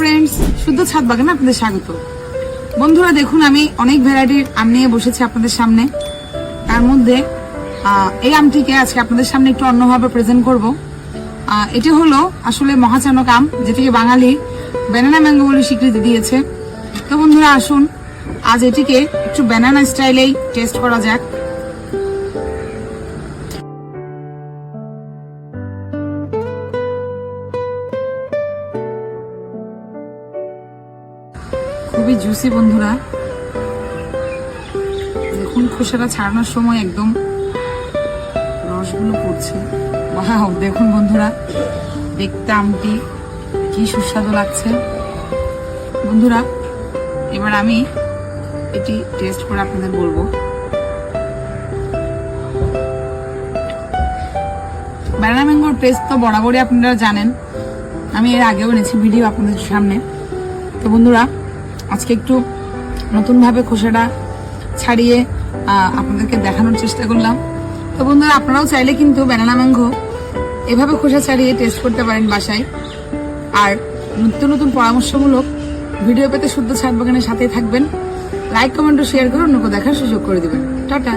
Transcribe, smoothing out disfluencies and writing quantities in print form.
Friends, শুদ্ধ ছাদ বাগানে আপনাদের স্বাগত। বন্ধুরা দেখুন, আমি অনেক ভ্যারাইটির আম নিয়ে বসেছি আপনাদের সামনে। তার মধ্যে এই আমটিকে আজকে আপনাদের সামনে একটু অন্যভাবে প্রেজেন্ট করব। এটি হলো আসলে মহাচানক আম, যেটিকে বাঙালি ব্যানানা ম্যাঙ্গো বলে স্বীকৃতি দিয়েছে। তো বন্ধুরা আসুন, আজ এটিকে একটু ব্যানানা স্টাইলেই টেস্ট করা যাক। খুবই জুসি বন্ধুরা, দেখুন খোসাটা ছাড়ানোর সময় একদম রসগুলো পড়ছে। ওয়াও, দেখুন বন্ধুরা, দেখতে আমটি কি সুস্বাদু লাগছে। বন্ধুরা এবার আমি এটি টেস্ট করে আপনাদের বলবো। ব্যানানা ম্যাঙ্গোর টেস্ট তো বরাবরই আপনারা জানেন, আমি এর আগেও এনেছি ভিডিও আপনাদের সামনে। তো বন্ধুরা আজকে একটু নতুন ভাবে খোসাটা ছাড়িয়ে আপনাদেরকে দেখানোর চেষ্টা করলাম। তো বন্ধুরা আপনারাও চাইলে কিন্তু ব্যানানা ম্যাঙ্গো এভাবে খোসা ছাড়িয়ে টেস্ট করতে পারেন বাসায়। আর নিত্য নতুন পরামর্শমূলক ভিডিও পেতে শুদ্ধ ছাদ বাগানের সাথেই থাকবেন। লাইক, কমেন্ট ও শেয়ার করে অন্যকে দেখার সুযোগ করে দিবেন। টাটা।